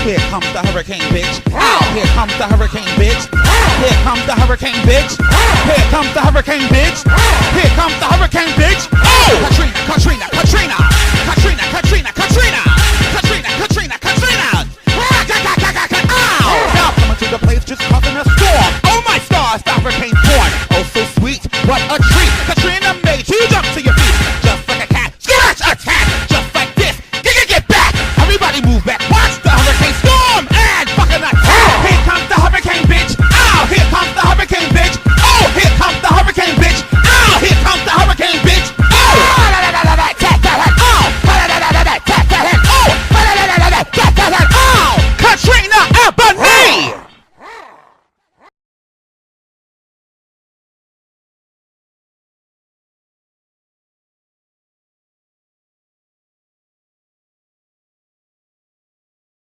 Here comes the hurricane, bitch. Here comes the hurricane, bitch. Here comes the hurricane, bitch. Here comes the hurricane, bitch. Here comes the hurricane, bitch. Oh! Katrina, Katrina, Katrina. Katrina, Katrina, Katrina.